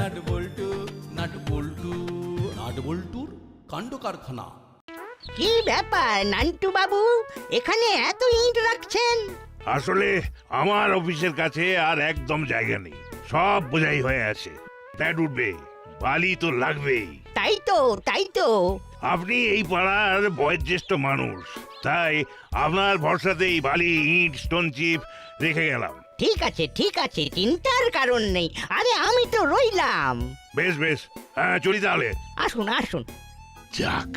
Nut বল্টু nut বল্টু nut বল্টুর কাণ্ড কারখানা। কি ব্যাপার নান্টু বাবু, এখানে এত ইট রাখছেন? আসলে আমার অফিসের কাছে আর একদম জায়গা নেই, সব বোঝাই হয়ে আছে। প্যাড উঠবে, বালি তো লাগবেই। তাই তো আপনি এই পাড়ার বয়োজ্যেষ্ঠ মানুষ, তাই আপনার ভরসাতে এই বালি ইট স্টোন চিপ রেখে গেলাম। ঠিক আছে, চিন্তার কারণ নেই। আরে আমি তো রইলাম। বেশ বেশ, হ্যাঁ চলি তাহলে। আসুন। যাক,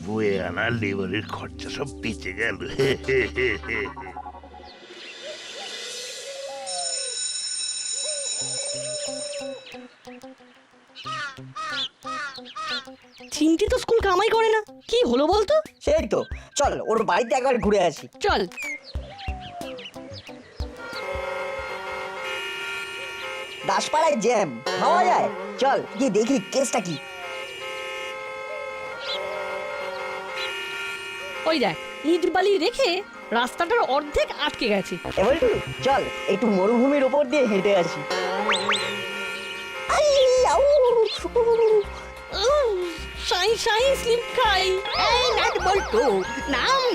বয়ে আনা লেবারের খরচা সব বেঁচে গেল। চিমটি তো স্কুল কামাই করে না, কি হলো বলতো? সেই তো, চল ওর বাড়িতে একবার ঘুরে আসি। চল। দাসপাড়ায় জ্যাম খাওয়া যায়, চল গিয়ে দেখি কেসটা কি। ওই দেখ, ইট বালি রেখে রাস্তাটার অর্ধেক আটকে গেছে। এবার চল একটু মরুভূমির উপর দিয়ে হেঁটে আসি। আই, আউ, সাই স্লিপ খাই। এই নাট বল্টু,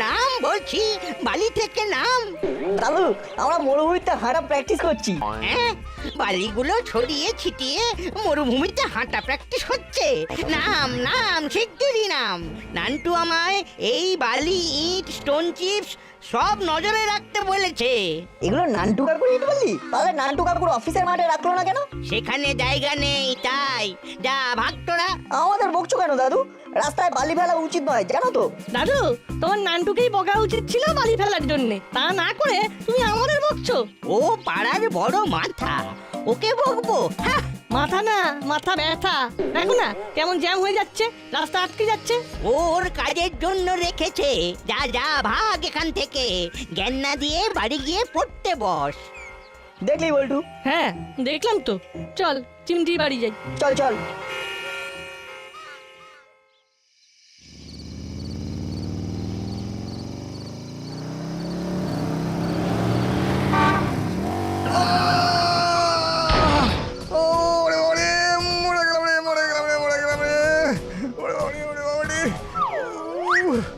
নাম বলছি, বালি থেকে নাম। দাদু আমরা মরুভূমিতে হাঁটা প্র্যাকটিস করছি। হ্যাঁ, বালিগুলো ছড়িয়ে ছিটিয়ে মরুভূমিতে হাঁটা প্র্যাকটিস হচ্ছে। নাম শিগগিরই নাম। নান্টু আমায় এই বালি ইট স্টোন চিপস সব নজরে রাখতে বলেছে। এগুলো নান্টু কাকুর ইট বললি? তাহলে নান্টু কাকুর অফিসের মাঠে রাখলো না কেন? সেখানে জায়গা নেই, তাই যা ভাগ তোরা। আমাদের বকছো কেন দাদু? রাস্তায় বালি ফেলা উচিত নয় জানো তো। দাদু, তোমার নানটুকেই বকা উচিত ছিল বালি ফেলার জন্য, তা না করে তুমি আমাদের বকছো। ও পাড়ার বড় মাথা, ওকে বকবো? হ্যাঁ, মাথা না, মাথা ব্যথা। দেখো না কেমন জ্যাম হয়ে যাচ্ছে, রাস্তা আটকে যাচ্ছে। ওর কাজের জন্য রেখেছে। যা ভাগ এখান থেকে, জ্ঞান না দিয়ে বাড়ি গিয়ে পড়তে বস। দেখলি বল্টু? হ্যাঁ দেখলাম তো। চল চিমটি বাড়ি যাই। চল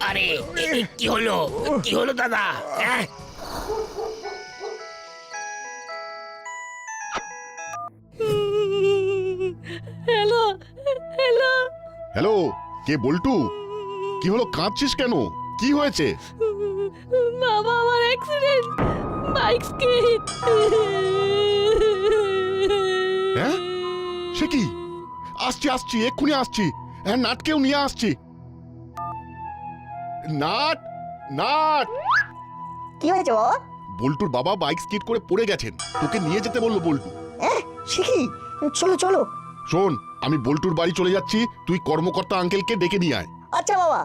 আরে কি হলো দাদা? হ্যালো হ্যালো হ্যালো, কে বল্টু? কি হলো, কাঁদছিস কেন? কি হয়েছে? বাবা, আমার অ্যাক্সিডেন্ট, বাইক স্কিড। হ্যাঁ, সে কি? আসছি এক্ষুনি আসছি। হ্যাঁ, নাটকেও নিয়ে আসছি। নাট কি হয়েছে বাবা? বল্টুর বাবা বাইক স্কিড করে পড়ে গেছেন, তোকে নিয়ে যেতে বললো বল্টু। সে কি? চলো। শোন, আমি বল্টুর বাড়ি চলে যাচ্ছি, তুই কর্মকর্তা আঙ্কেলকে ডেকে নিয়ে আয়। আচ্ছা বাবা।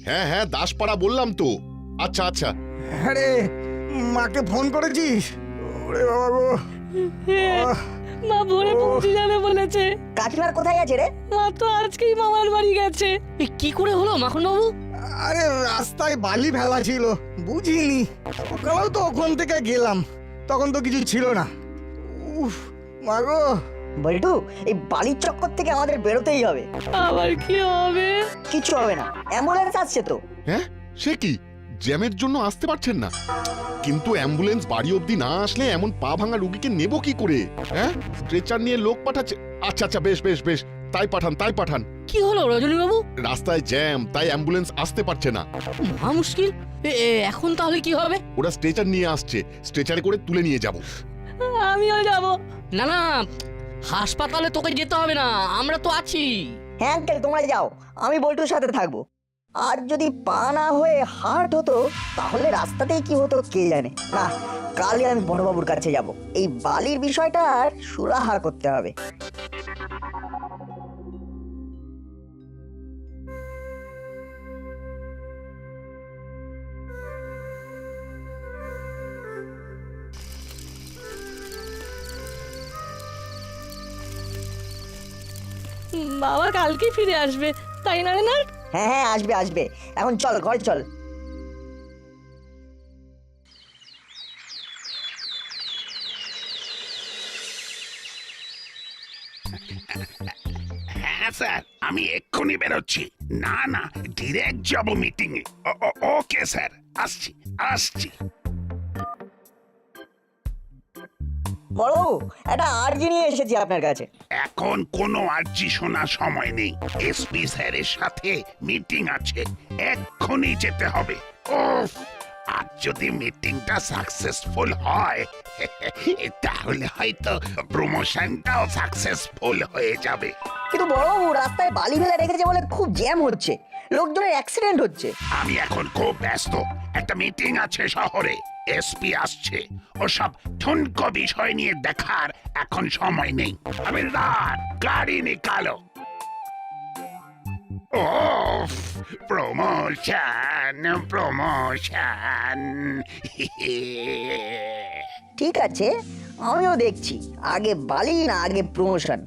হ্যাঁ, দাসপাড়া বললাম তো। আচ্ছা। আরে মাকে ফোন করেছিস? ওরে বাবা গো, মা ভোরে পৌঁছে যাবে বলেছে। কাকিমার কোথায় আছে রে? মা তো আজকেই মামার বাড়ি গেছে। কি করে হলো মাখন বাবু? আরে রাস্তায় বালি ফেলা ছিল, বুঝিনি। সকালেও তো ওখান থেকে গেলাম, তখন তো কিছু ছিল না। উফ মা গো। বল্টু, এই বালির চক্কর থেকে আমাদের বেরোতেই হবে। আবার কি হবে? কিচ্ছু হবে না, অ্যাম্বুলেন্স আসছে তো। হ্যাঁ, সে কি? জ্যামের জন্য আসতে পারছেন না? কিন্তু অ্যাম্বুলেন্স বাড়ি অবধি না আসলে এমন পা ভাঙা রোগীকে নেব কি করে? হ্যাঁ, স্ট্রেচার নিয়ে লোক পাঠাচ্ছে। আচ্ছা, বেশ, তাই পাঠান। কি হলো রজনী বাবু? রাস্তায় জ্যাম, তাই অ্যাম্বুলেন্স আসতে পারছে না। মহা মুশকিল। এখন তাহলে কি হবে? ওরা স্ট্রেচার নিয়ে আসছে, স্ট্রেচারে করে তুলে নিয়ে যাব। আমিও যাব। না, হাসপাতালে তোকে যেতে হবে না, আমরা তো আছি। হ্যাঁ আঙ্কেল, তোমরা যাও, আমি বল্টুর সাথে থাকবো। আর যদি পা না হয়ে হার্ট হতো তাহলে রাস্তাতেই কি হতো কে জানে। না, কালই আমি বড়বাবুর কাছে যাব, এই বালির বিষয়টা আর সুরাহা করতে হবে। বাবা কালকে ফিরে আসবে, তাই না রে? না হ্যাঁ হ্যাঁ, আসবে আসবে। এখন চল, ঘরে চল। হ্যাঁ স্যার, আমি এক্ষুনি বেরোচ্ছি। না না, ডিরেক্ট যাব মিটিং এ। ওকে স্যার, আসছি আসছি। বড়বাবু, একটা আর্জি নিয়ে এসেছি আপনার কাছে। এখন কোনো আর্জি শোনার সময় নেই। এসপি স্যারের সাথে মিটিং আছে, এক্ষুনি যেতে হবে। উফ, আর যদি মিটিংটা সাকসেসফুল হয় তাহলে হয়তো প্রমোশনটাও সাকসেসফুল হয়ে যাবে। কিন্তু বড়বাবু, রাস্তায় বালি ফেলে রেখেছে বলে খুব জ্যাম হচ্ছে, লোকজনের অ্যাক্সিডেন্ট হচ্ছে। আমি এখন খুব ব্যস্ত, একটা মিটিং আছে শহরে, এসপি আসছে, ওসব ঠুনকো বিষয় নিয়ে দেখার এখন সময় নেই। আমি রাত গাড়ি নিকালো। ওফ, প্রমোশন প্রমোশন। ঠিক আছে, আমিও দেখছি, আগে বালি না আগে প্রমোশন।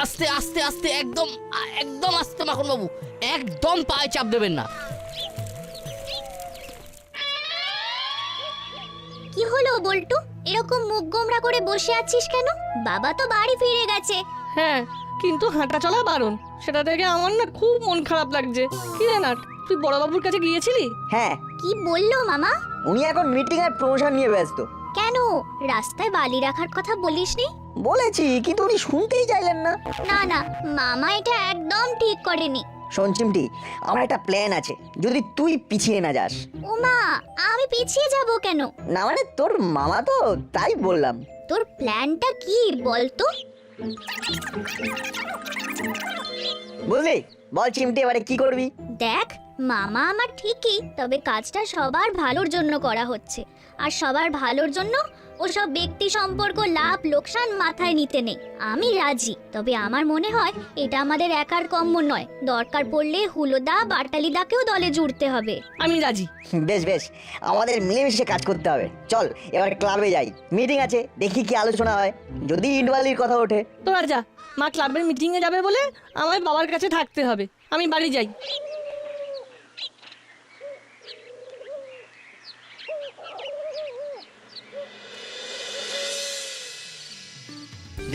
আস্তে আস্তে আস্তে, একদম একদম আস্তে মাখন বাবু, একদম পায়ে চাপ দেবেন না। কি হলো বল্টু, এরকম মুখ গোমরা করে বসে আছিস কেন? বাবা তো বাড়ি ফিরে গেছে। হ্যাঁ, কিন্তু হাঁটা চলা বারণ, সেটা দেখে আমার না খুব মন খারাপ লাগছে। কি রে নাট, তুই বড়বাবুর কাছে গিয়েছিলি? হ্যাঁ, কি বললো মামা? উনি এখন মিটিং আর প্রমোশন নিয়ে ব্যস্ত। কেন, রাস্তায় বালি রাখার কথা বলিসনি? বলেছি, কিন্তু উনি শুনতেই চাইলেন না। না না, মামা এটা একদম ঠিক করেনি। শোন চিমটি, আমার একটা প্ল্যান আছে, যদি তুই পিছিয়ে না যাস। ওমা, আমি পিছিয়ে যাব কেন? না মানে, তোর মামা তো, তাই বললাম। তোর প্ল্যানটা কি বলতো? বুঝলি, বল চিমটি, এবারে কি করবি? দেখ, মামা আমার ঠিকই, তবে কাজটা সবার ভালোর জন্য করা হচ্ছে, আর সবার ভালোর জন্য ওসব ব্যক্তি সম্পর্ক লাভ লোকসান মাথায় নিতে নেই। আমি রাজি, তবে আমার মনে হয় এটা আমাদের একার কম্য নয়, দরকার পড়লে হুলোদা বাটালিদাকেও দলে জুড়তে হবে। আমি রাজি। বেশ বেশ, আমাদের মিলেমিশে কাজ করতে হবে। চল এবার ক্লাবে যাই, মিটিং আছে, দেখি কি আলোচনা হয়। যদি ইটবালির কথা ওঠে। তোরা যা, মা ক্লাবের মিটিংয়ে যাবে বলে আমার বাবার কাছে থাকতে হবে। আমি বাড়ি যাই।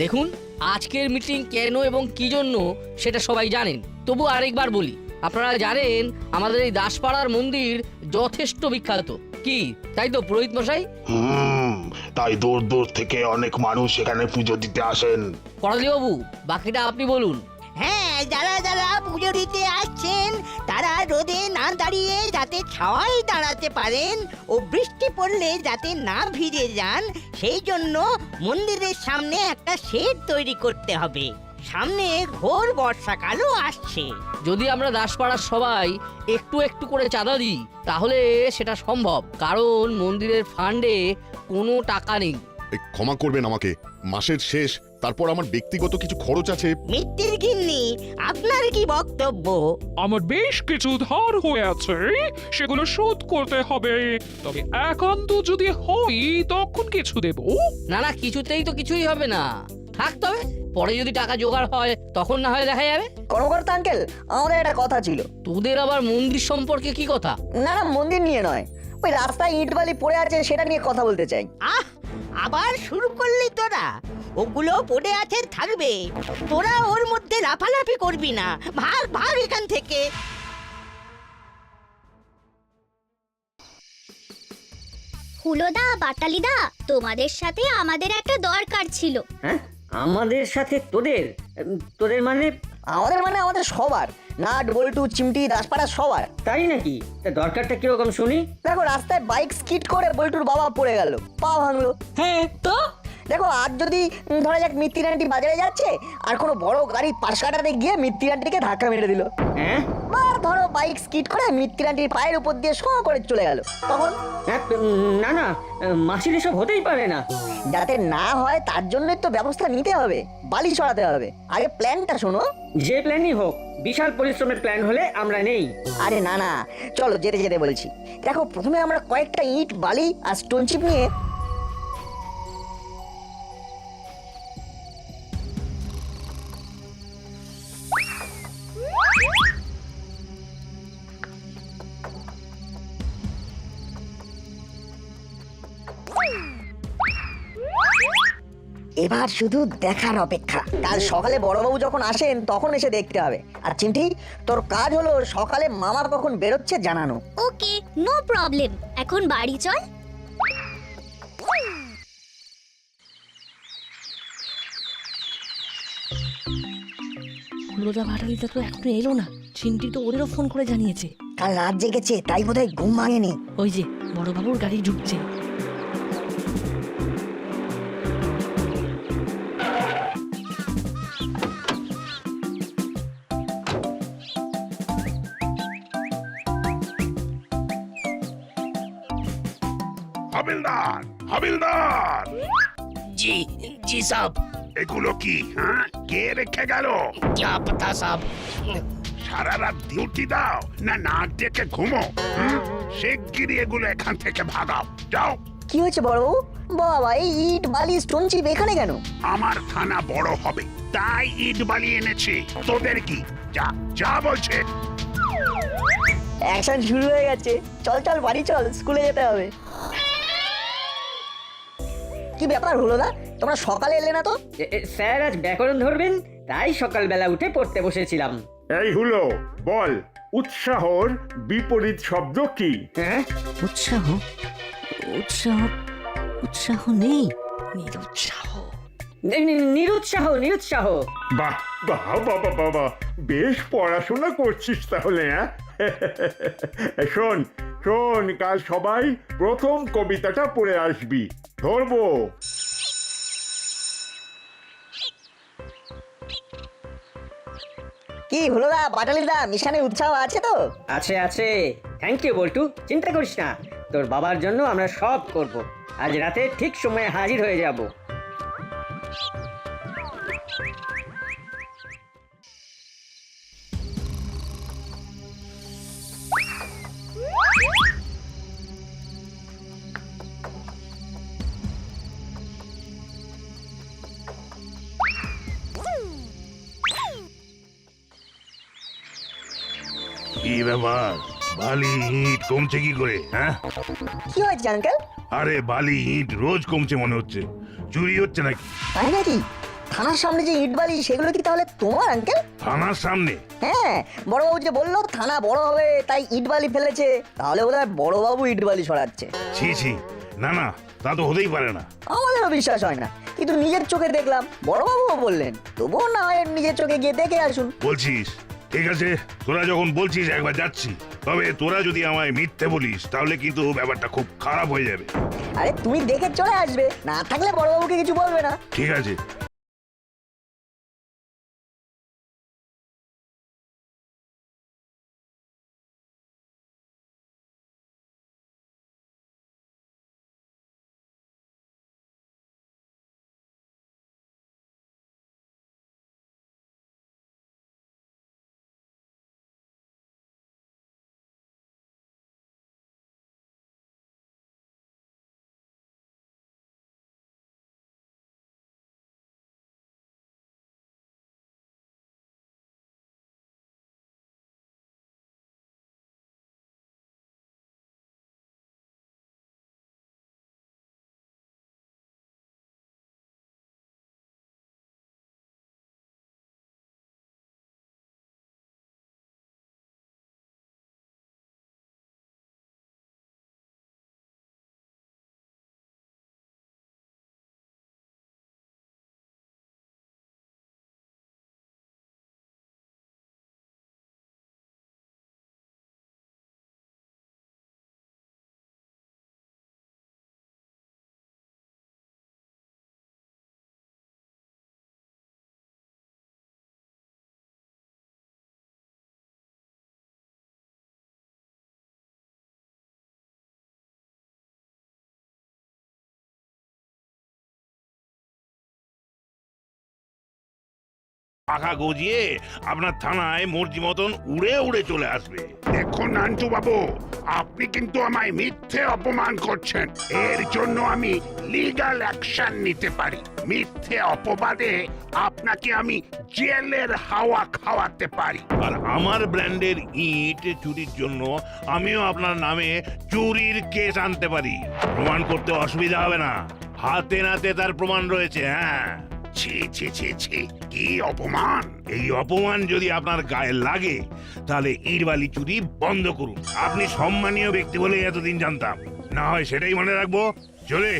দেখুন, আজকের মিটিং কেন এবং কি জন্য সেটা সবাই জানেন, তবু আরেকবার বলি। আপনারা জানেন আমাদের এই দাসপাড়ার মন্দির যথেষ্ট বিখ্যাত, কি তাই তো পুরোহিত মশাই? তাই দূর দূর থেকে অনেক মানুষ এখানে পুজো দিতে আসেন। করালি বাবু, বাকিটা আপনি বলুন। হ্যাঁ, যারা যারা পুজো দিতে আসছেন তারা রোদে না দাঁড়িয়ে যাতে ছাওয়ায় দাঁড়াতে পারেন ও বৃষ্টি পড়লে যাতে না ভিজে যান, সেই জন্য মন্দিরের সামনে একটা শেড তৈরি করতে হবে। সামনে ঘোর বর্ষাকালও আসছে। যদি আমরা দাসপাড়ার সবাই একটু একটু করে চাঁদা দিই তাহলে সেটা সম্ভব, কারণ মন্দিরের ফান্ডে কোনো টাকা নেই। ক্ষমা করবেন আমাকে, মাসের শেষ, তারপর আমার ব্যক্তিগত কিছু খরচ আছে। মিত্তির গিন্নি, আপনার কি বক্তব্য? আমার বেশ কিছু ধার হয়ে আছে, সেগুলো শোধ করতে হবে। তবে একান্ত যদি হই তখন কিছু দেব। না না, কিছুতেই তো কিছুই হবে না, থাক, তবে পরে যদি টাকা জোগাড় হয় তখন না হয় দেখা যাবে। কর্মকর্তা আঙ্কেল, আমাদের একটা কথা ছিল। তোদের আবার মন্দির সম্পর্কে কি কথা? না না, মন্দির নিয়ে নয়, ওই রাস্তায় ইটবালি পড়ে আছে সেটা নিয়ে কথা বলতে চাই। আহ, আবার শুরু করলি তোরা? ওগুলো পড়ে আছে থাকবে, তোরা ওর মধ্যে লাফালাফি করবি না। ভাগ ভাগ এখান থেকে। হুলোদা বাটালিদা, তোমাদের সাথে আমাদের একটা দরকার ছিল। হ্যাঁ, আমাদের সাথে তোদের? তোদের মানে? আমাদের মানে আমাদের সবার, নাট বল্টু চিমটি দাসপাড়া সবার। তাই নাকি? তা দরকারটা কিরকম শুনি। দেখো, রাস্তায় বাইক স্কিড করে বল্টুর বাবা পড়ে গেল, পা ভাঙলো। হ্যাঁ তো দেখো, আর যদি ধরা যাক মিত্তির আন্টি বাজারে যাচ্ছে আর কোনো বড় গাড়ি পাশ কাটাতে গিয়ে মিত্তির আন্টিকে ধাক্কা মেরে দিল, হ্যাঁ বা ধরো বাইক স্কিড করে মিত্তিরান্টির পায়ের উপর দিয়ে শো করে চলে গেল, তখন? হ্যাঁ, না না, মাসির এসব হতেই পারে না। যাতে না হয় তার জন্যই তো ব্যবস্থা নিতে হবে, বালি সরাতে হবে। আগে প্ল্যানটা শোনো। যে প্ল্যানই হোক, বিশাল পরিশ্রমের প্ল্যান হলে আমরা নেই। আরে না না, চলো যেতে যেতে বলছি। দেখো, প্রথমে আমরা কয়েকটা ইট, বালি আর স্টোন চিপ নিয়ে এবার শুধু দেখার অপেক্ষা। কাল সকালে বড়বাবু যখন আসেন তখন এসে দেখতে হবে। আর চিমটি, তোর কাজ হলো সকালে মামা কখন বেরোচ্ছে জানানো। ওকে, নো প্রবলেম। এখন বাড়ি চল। হুলোদা ভাটালিটা তো এখনো এলো না। চিমটি তো ওদেরও ফোন করে জানিয়েছে। কাল রাত জেগেছে, তাই বোধহয় ঘুম ভাঙেনি। ওই যে বড়বাবুর গাড়ি ঢুকছে। হাবিলদার, হাবিলদার, জি জি সাব। এগুলো কি? হ্যাঁ, কে রেখে গেল? क्या पता साहब। সারা রাত ডিউটি দাও না নাক ডেকে ঘুমো? শিগগিরই এগুলো এখান থেকে ভাগাও, যাও। কি হয়েছে বড়বাবু? বাবা, এই ইট, বালি, স্টোন চিপ এখানে কেন? আমার থানা বড় হবে, তাই ইট বালি এনেছি। তোদের কি? যা যা বলছে। অ্যাকশন শুরু হয়ে গেছে। চল চল বাড়ি চল, স্কুলে যেতে হবে। কি ব্যাপার হলো না, তোমরা সকালে এলে না তো? স্যার আজ ব্যাকরণ ধরবেন, তাই সকালবেলা উঠে পড়তে বসেছিলাম। এই হলো, বল, উৎসাহর বিপরীত শব্দ কি? হ্যাঁ, উৎসাহ? উৎসাহ? উৎসাহ নেই, নিরুৎসাহ। নিরুৎসাহ, নিরুৎসাহ। বাহ বাহ বাবা বাবা, বেশ পড়াশোনা করছিস তাহলে। হ্যাঁ শোন শোন, কাল সবাই প্রথম কবিতাটা পড়ে আসবি। ধরবো। কি হলো না বাটালিদা, মিশনে উৎসাহ আছে তো? আছে আছে, থ্যাংক ইউ বল্টু, চিন্তা করিস না। তোর বাবার জন্য আমরা সব করব। আজ রাতে ঠিক সময়ে হাজির হয়ে যাব। কি ব্যাপার, বালি ইট কমছে কি করে? হ্যাঁ, কি হয়েছে আঙ্কেল? আরে বালি ইট রোজ কমছে মনে হচ্ছে। চুরি হচ্ছে নাকি? তাই নাকি? থানার সামনে যে ইট বালি, সেগুলো কি তাহলে তোমার আঙ্কেল? থানার সামনে? হ্যাঁ, বড়বাবু যে বললো থানা বড় হবে তাই ইট বালি ফেলেছে, তাহলে বোধহয় বড়বাবু ইট বালি সরাচ্ছে। ছি ছি, না না, তা তো হতেই পারে না। আমাদেরও বিশ্বাস হয় না, কিন্তু নিজের চোখে দেখলাম, বড়বাবুও বললেন। তবুও না হয় নিজের চোখে গিয়ে দেখে আসুন। বলছিস? ঠিক আছে, তোরা যখন বলছিস একবার যাচ্ছি। তবে তোরা যদি আমায় মিথ্যে বলিস তাহলে কিন্তু ব্যাপারটা খুব খারাপ হয়ে যাবে। আরে তুমি দেখে চলে আসবে, না থাকলে বড়বাবুকে কিছু বলবে না। ঠিক আছে, পাখা গজিয়ে আপনার থানায় মর্জি মতন উড়ে উড়ে চলে আসবে। দেখুন নান্টু বাবু, আপনি কিন্তু আমায় মিথ্যে অপমান করছেন। এর জন্য আমি লিগ্যাল অ্যাকশন নিতে পারি। মিথ্যে অপবাদে আপনাকে আমি জেলের হাওয়া খাওয়াতে পারি। আর আমার ব্র্যান্ডের ইট চুরির জন্য আমিও আপনার নামে চুরির কেস আনতে পারি। প্রমাণ করতে অসুবিধা হবে না, হাতে নাতে তার প্রমাণ রয়েছে। হ্যাঁ, ছি ছি ছি ছি, কি অপমান! এই অপমান যদি আপনার গায়ে লাগে তাহলে ইট বালি চুরি বন্ধ করুন। আপনি সম্মানীয় ব্যক্তি বলে এতদিন জানতাম, না হয় সেটাই মনে রাখবো। চলে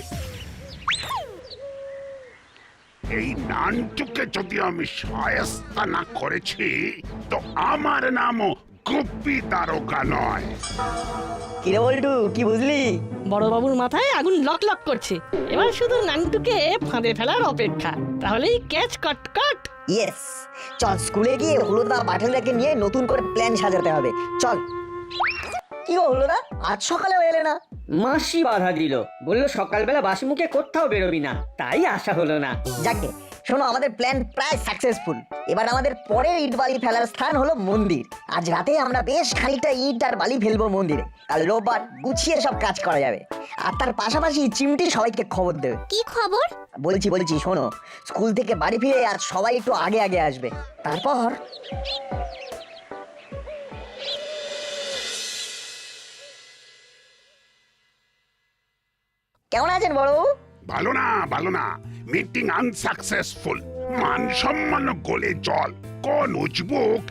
এই নান্টুকে যদি আমি শায়েস্তা না করেছি তো আমার নামও গুপ্পি দারোগা নয়। কিরে বল্টু, কি বুঝলি? বড়বাবুর মাথায় আগুন লক লক করছে। এবার শুধু নান্টুকে ফাঁদে ফেলার অপেক্ষা, তাহলেই ক্যাচ কাট কাট। ইয়েস, চল স্কুলে গিয়ে হলুদা পাঠালিদাকে নিয়ে নতুন করে প্ল্যান সাজাতে হবে। চল। কি গো হলুদা, আজ সকালে এলে না? মাসি বাধা দিল, বললো সকালবেলা বাসি মুখে কোথাও বেরোবি না, তাই আসা হলো না। যাকে শোনো, আমাদের প্ল্যান প্রায় সাকসেসফুল। এবার আমাদের পরের ইট বালি ফেলার স্থান হলো মন্দির। আজ রাতে আমরা বেশ খানিকটা ইট আর বালি ফেলবো মন্দিরে। কাল রোববার গুছিয়ে সব কাজ করা যাবে। আর তার পাশাপাশি চিমটি সবাইকে খবর দেবে। কি খবর? বলছি শোনো, স্কুল থেকে বাড়ি ফিরে আজ সবাই একটু আগে আগে আসবে। তারপর কেমন আছেন বড়? ভালো না, ভালো না। Meeting unsuccessful. মান সম্মান গলে জল। কোন উজবুক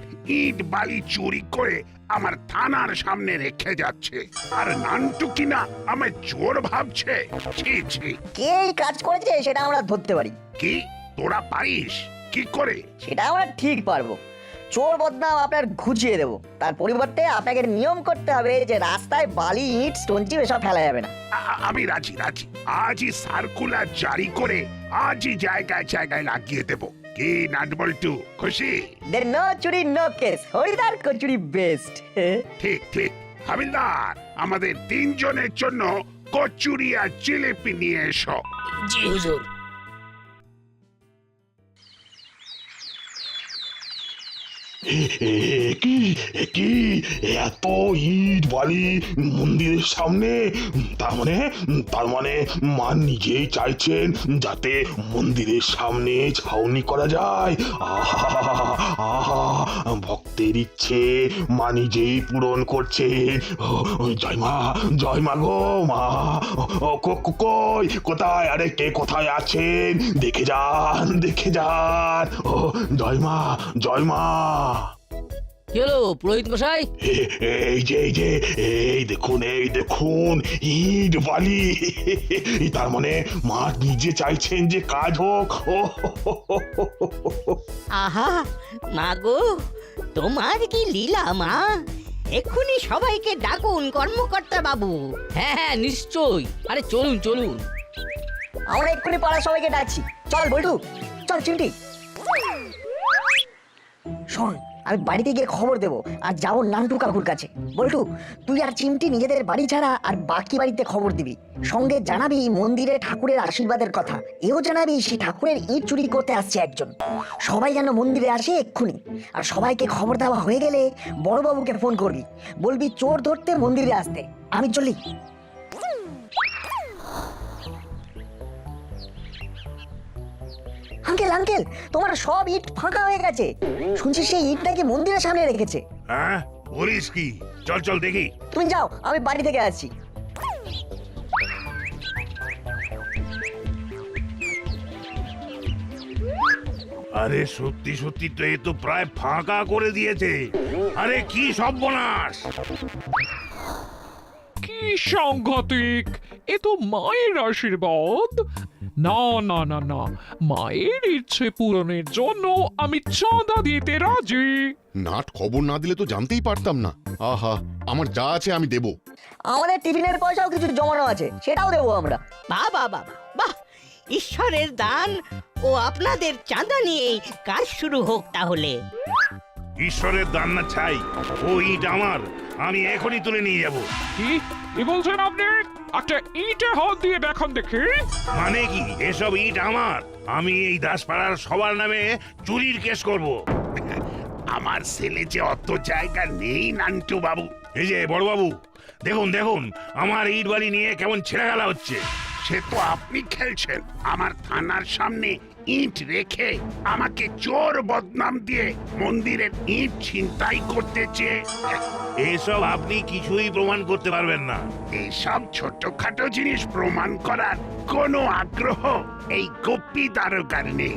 ইট বালি চুরি করে আমার থানার সামনে রেখে যাচ্ছে, আর নান্টু কিনা আমায় চোর ভাবছে। ছি ছি। কে এই কাজ করেছে সেটা আমরা ধরতে পারি। কি তোরা পারিস? কি করে? সেটা আমরা ঠিক পারবো। চোর বদনাম আপনার ঘুচিয়ে দেবো। তার পরিবর্তে আপনাকে নিয়ম করতে হবে যে রাস্তায় বালি ইট স্টোন চিপ এসব ফেলা যাবে না। আমি রাজি। আজই সার্কুলার জারি করে আজই জায়গায় জায়গায় লাগিয়ে দেব। কি নাটবল্টু, খুশি? দের নো চুরি নো কেস, হরিদার কচুরি বেস্ট। ঠিক ঠিক। হাবিলদার, আমাদের তিনজনের জন্য কচুরি আর জিলিপি নিয়ে এসো। জি হুজুর। কি এত ইট বালি মন্দিরের সামনে? তার মানে মা নিজেই চাইছেন যাতে মন্দিরের সামনে ছাউনি করা যায়। আহা, ভক্তের ইচ্ছে মা নিজেই পূরণ করছেন। জয় মা গো মা। কোথায়? আরে কে কোথায় আছেন? দেখে যান। ও জয় মা। কি হলো পুরোহিত মশাই? এই দেখুন ইট বালি। তার মানে মা নিজে চাইছেন যে কাজ হোক। আহা মা গো, তোমার কি লীলা মা! এক্ষুনি সবাইকে ডাকুন কর্মকর্তা বাবু। হ্যাঁ নিশ্চয়ই। আরে চলুন। আমরা এক্ষুনি পাড়া সবাইকে ডাকছি। চল বল্টু, চল চিমটি। শোন, আমি বাড়িতে গিয়ে খবর দেবো আর যাবো নান্টু কাকুর কাছে। বল্টু, তুই আর চিমটি নিজেদের বাড়ি ছাড়া আর বাকি বাড়িতে খবর দিবি। সঙ্গে জানাবি মন্দিরে ঠাকুরের আশীর্বাদের কথা। এও জানাবি সেই ঠাকুরের ইট চুরি করতে আসছে একজন। সবাই যেন মন্দিরে আসে এক্ষুনি। আর সবাইকে খবর দেওয়া হয়ে গেলে বড়বাবুকে ফোন করবি, বলবি চোর ধরতে মন্দিরে আসতে। আমি চলি। আঙ্কেল, তোমার সব ইট ফাঁকা হয়ে গেছে। শুনছি সেই ইট নাকি মন্দিরের সামনে রেখেছে। হ্যাঁ, বলিস কি? চল দেখি। তুমি যাও, আমি বাড়ি থেকে আসছি। আরে সত্যি তো এ তো প্রায় ফাঁকা করে দিয়েছে। আরে কি সর্বনাশ! কি সাংঘাতিক! এ তো মায়ের আশীর্বাদ। না, মায়ের ইচ্ছে পূরণের জন্য আমি চাঁদা দিতে রাজি। নাট খবর না দিলে তো জানতেই পারতাম না। আহা, আমার যা আছে আমি দেব। আমাদের টিফিনের পয়সাও কিছু জমানো আছে, সেটাও দেবো আমরা। বাহ, ঈশ্বরের দান ও আপনাদের চাঁদা নিয়েই কাজ শুরু হোক তাহলে। ঈশ্বরের দান না ছাই, ও ইট আমার, আমি এখনই তুলে নিয়ে যাব। কি কি বলছেন আপনি? একটা ইটে হাত দিয়ে দেখান দেখি। মানে কি এসব ইট আমার? আমি এই দাসপাড়ার সবার নামে চুরির কেস করব। আমার ছেলে যে অত জায়গা নেই নান্টু বাবু। এই যে বড়বাবু, দেখুন দেখুন আমার ইট বালি নিয়ে কেমন ছেঁড়াগালা হচ্ছে। সে তো আপনি খেলছেন। আমার থানার সামনে ইট রেখে আমাকে চোর বদনাম দিয়ে মন্দিরের ইট ছিনতাই করতে চেয়ে। এসব আপনি কিছুই প্রমাণ করতে পারবেন না। এইসব ছোটখাটো জিনিস প্রমাণ করার কোনো আগ্রহ এই গোপী দারোগার নেই।